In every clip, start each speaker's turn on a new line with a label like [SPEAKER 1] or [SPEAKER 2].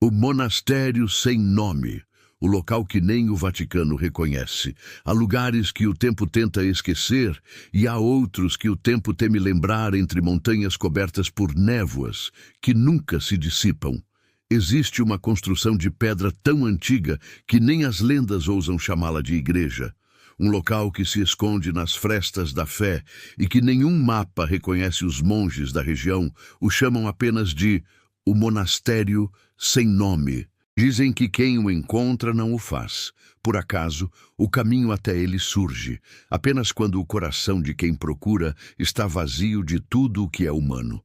[SPEAKER 1] O monastério sem nome, o local que nem o Vaticano reconhece. Há lugares que o tempo tenta esquecer e há outros que o tempo teme lembrar entre montanhas cobertas por névoas que nunca se dissipam. Existe uma construção de pedra tão antiga que nem as lendas ousam chamá-la de igreja. Um local que se esconde nas frestas da fé e que nenhum mapa reconhece. Os monges da região o chamam apenas de o monastério sem nome. Dizem que quem o encontra não o faz. Por acaso, o caminho até ele surge, apenas quando o coração de quem procura está vazio de tudo o que é humano.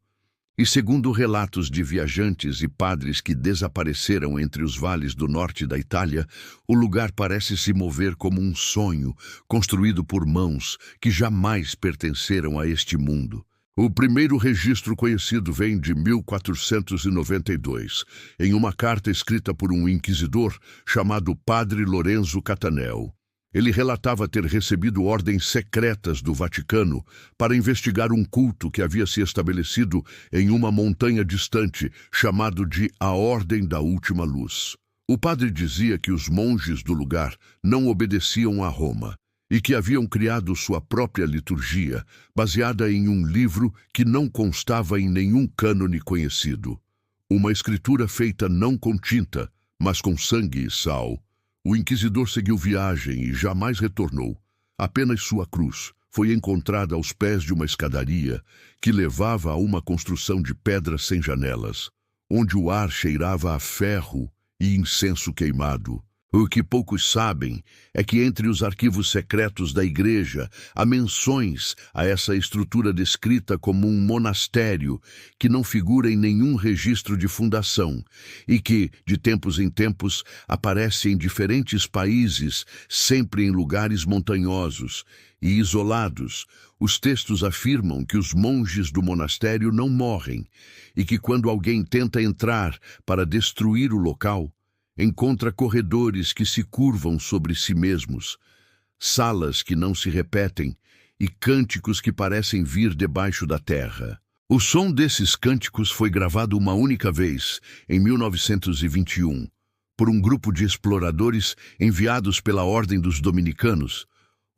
[SPEAKER 1] E segundo relatos de viajantes e padres que desapareceram entre os vales do norte da Itália, o lugar parece se mover como um sonho, construído por mãos que jamais pertenceram a este mundo. O primeiro registro conhecido vem de 1492, em uma carta escrita por um inquisidor chamado Padre Lorenzo Catanel. Ele relatava ter recebido ordens secretas do Vaticano para investigar um culto que havia se estabelecido em uma montanha distante, chamado de a Ordem da Última Luz. O padre dizia que os monges do lugar não obedeciam a Roma e que haviam criado sua própria liturgia, baseada em um livro que não constava em nenhum cânone conhecido. Uma escritura feita não com tinta, mas com sangue e sal. O inquisidor seguiu viagem e jamais retornou. Apenas sua cruz foi encontrada aos pés de uma escadaria que levava a uma construção de pedra sem janelas, onde o ar cheirava a ferro e incenso queimado. O que poucos sabem é que entre os arquivos secretos da igreja há menções a essa estrutura descrita como um monastério que não figura em nenhum registro de fundação e que, de tempos em tempos, aparece em diferentes países, sempre em lugares montanhosos e isolados. Os textos afirmam que os monges do monastério não morrem e que quando alguém tenta entrar para destruir o local, encontra corredores que se curvam sobre si mesmos, salas que não se repetem e cânticos que parecem vir debaixo da terra. O som desses cânticos foi gravado uma única vez, em 1921, por um grupo de exploradores enviados pela Ordem dos Dominicanos.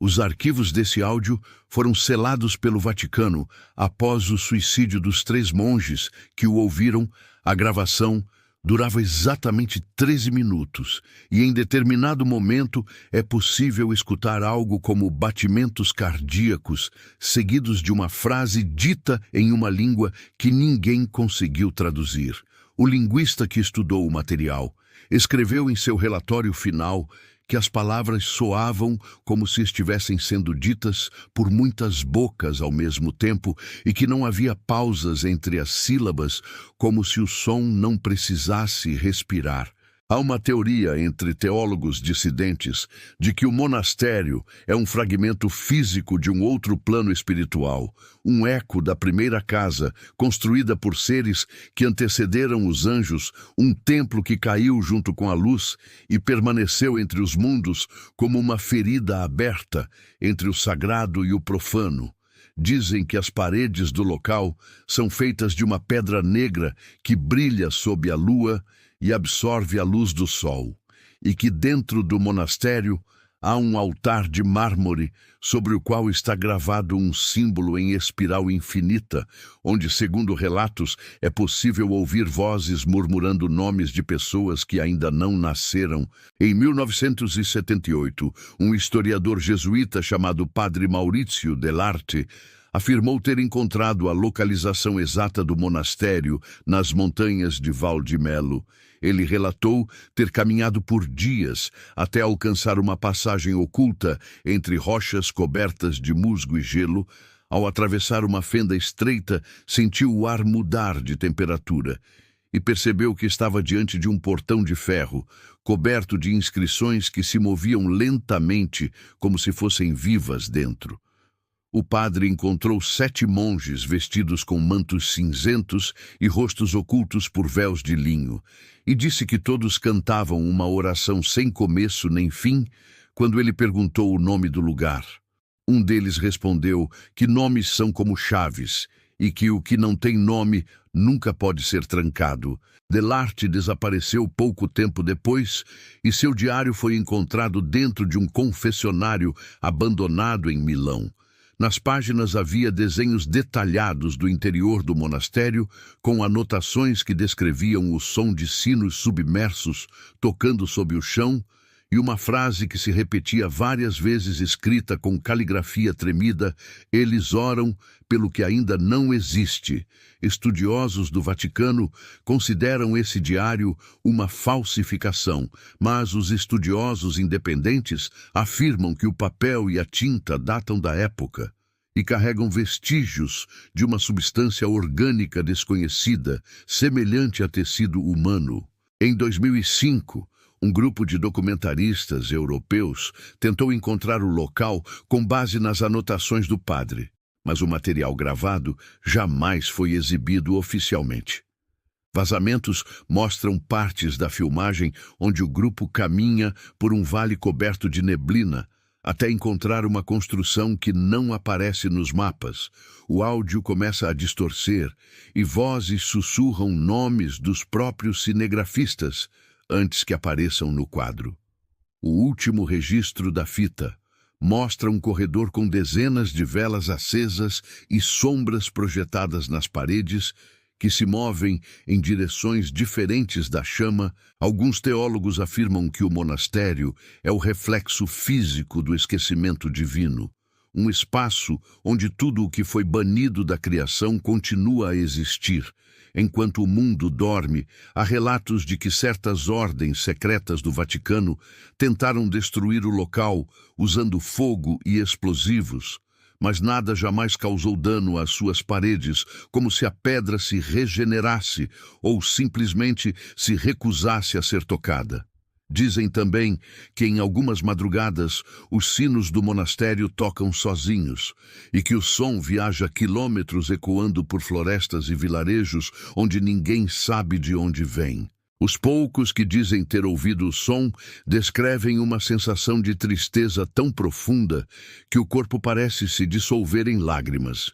[SPEAKER 1] Os arquivos desse áudio foram selados pelo Vaticano após o suicídio dos 3 monges que o ouviram. A gravação durava exatamente 13 minutos, e em determinado momento é possível escutar algo como batimentos cardíacos, seguidos de uma frase dita em uma língua que ninguém conseguiu traduzir. O linguista que estudou o material escreveu em seu relatório final que as palavras soavam como se estivessem sendo ditas por muitas bocas ao mesmo tempo e que não havia pausas entre as sílabas, como se o som não precisasse respirar. Há uma teoria entre teólogos dissidentes de que o monastério é um fragmento físico de um outro plano espiritual, um eco da primeira casa, construída por seres que antecederam os anjos, um templo que caiu junto com a luz e permaneceu entre os mundos como uma ferida aberta entre o sagrado e o profano. Dizem que as paredes do local são feitas de uma pedra negra que brilha sob a lua e absorve a luz do sol, e que dentro do monastério há um altar de mármore sobre o qual está gravado um símbolo em espiral infinita, onde, segundo relatos, é possível ouvir vozes murmurando nomes de pessoas que ainda não nasceram. Em 1978, um historiador jesuíta chamado Padre Maurizio Dell'Arte afirmou ter encontrado a localização exata do monastério nas montanhas de Val di Melo. Ele relatou ter caminhado por dias até alcançar uma passagem oculta entre rochas cobertas de musgo e gelo. Ao atravessar uma fenda estreita, sentiu o ar mudar de temperatura e percebeu que estava diante de um portão de ferro, coberto de inscrições que se moviam lentamente como se fossem vivas dentro. O padre encontrou 7 monges vestidos com mantos cinzentos e rostos ocultos por véus de linho, e disse que todos cantavam uma oração sem começo nem fim quando ele perguntou o nome do lugar. Um deles respondeu que nomes são como chaves e que o que não tem nome nunca pode ser trancado. Delarte desapareceu pouco tempo depois e seu diário foi encontrado dentro de um confessionário abandonado em Milão. Nas páginas havia desenhos detalhados do interior do monastério, com anotações que descreviam o som de sinos submersos tocando sob o chão, e uma frase que se repetia várias vezes escrita com caligrafia tremida: eles oram pelo que ainda não existe. Estudiosos do Vaticano consideram esse diário uma falsificação, mas os estudiosos independentes afirmam que o papel e a tinta datam da época e carregam vestígios de uma substância orgânica desconhecida, semelhante a tecido humano. Em 2005, um grupo de documentaristas europeus tentou encontrar o local com base nas anotações do padre, mas o material gravado jamais foi exibido oficialmente. Vazamentos mostram partes da filmagem onde o grupo caminha por um vale coberto de neblina até encontrar uma construção que não aparece nos mapas. O áudio começa a distorcer e vozes sussurram nomes dos próprios cinegrafistas antes que apareçam no quadro. O último registro da fita mostra um corredor com dezenas de velas acesas e sombras projetadas nas paredes que se movem em direções diferentes da chama. Alguns teólogos afirmam que o monastério é o reflexo físico do esquecimento divino, um espaço onde tudo o que foi banido da criação continua a existir. Enquanto o mundo dorme, há relatos de que certas ordens secretas do Vaticano tentaram destruir o local usando fogo e explosivos, mas nada jamais causou dano às suas paredes, como se a pedra se regenerasse ou simplesmente se recusasse a ser tocada. Dizem também que em algumas madrugadas os sinos do monastério tocam sozinhos e que o som viaja quilômetros ecoando por florestas e vilarejos onde ninguém sabe de onde vem. Os poucos que dizem ter ouvido o som descrevem uma sensação de tristeza tão profunda que o corpo parece se dissolver em lágrimas.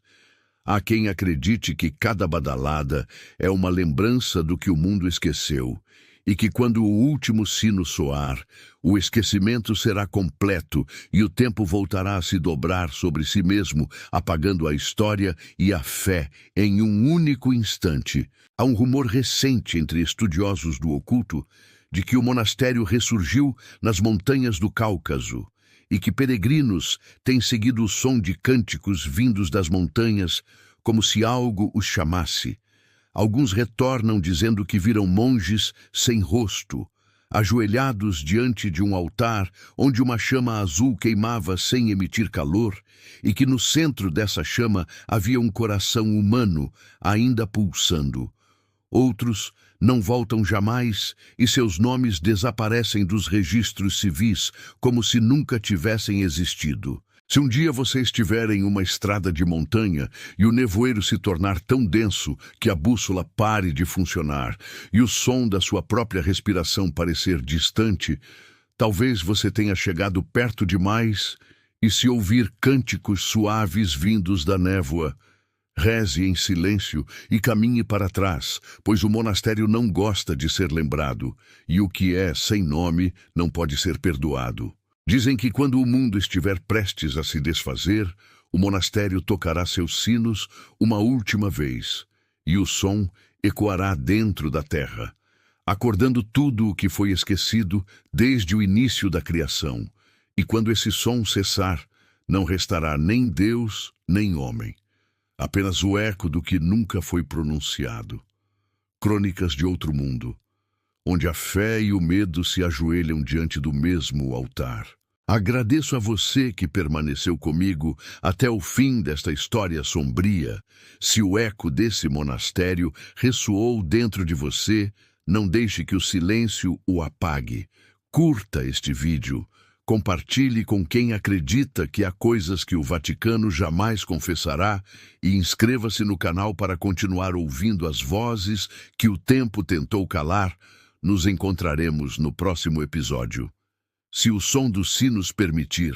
[SPEAKER 1] Há quem acredite que cada badalada é uma lembrança do que o mundo esqueceu, e que quando o último sino soar, o esquecimento será completo e o tempo voltará a se dobrar sobre si mesmo, apagando a história e a fé em um único instante. Há um rumor recente entre estudiosos do oculto de que o monastério ressurgiu nas montanhas do Cáucaso e que peregrinos têm seguido o som de cânticos vindos das montanhas como se algo os chamasse. Alguns retornam dizendo que viram monges sem rosto, ajoelhados diante de um altar onde uma chama azul queimava sem emitir calor e que no centro dessa chama havia um coração humano ainda pulsando. Outros não voltam jamais e seus nomes desaparecem dos registros civis como se nunca tivessem existido. Se um dia você estiver em uma estrada de montanha e o nevoeiro se tornar tão denso que a bússola pare de funcionar e o som da sua própria respiração parecer distante, talvez você tenha chegado perto demais e se ouvir cânticos suaves vindos da névoa, reze em silêncio e caminhe para trás, pois o monastério não gosta de ser lembrado e o que é sem nome não pode ser perdoado. Dizem que quando o mundo estiver prestes a se desfazer, o monastério tocará seus sinos uma última vez, e o som ecoará dentro da terra, acordando tudo o que foi esquecido desde o início da criação. E quando esse som cessar, não restará nem Deus nem homem, apenas o eco do que nunca foi pronunciado. Crônicas de outro mundo, onde a fé e o medo se ajoelham diante do mesmo altar. Agradeço a você que permaneceu comigo até o fim desta história sombria. Se o eco desse monastério ressoou dentro de você, não deixe que o silêncio o apague. Curta este vídeo, compartilhe com quem acredita que há coisas que o Vaticano jamais confessará e inscreva-se no canal para continuar ouvindo as vozes que o tempo tentou calar. Nos encontraremos no próximo episódio, se o som dos sinos permitir.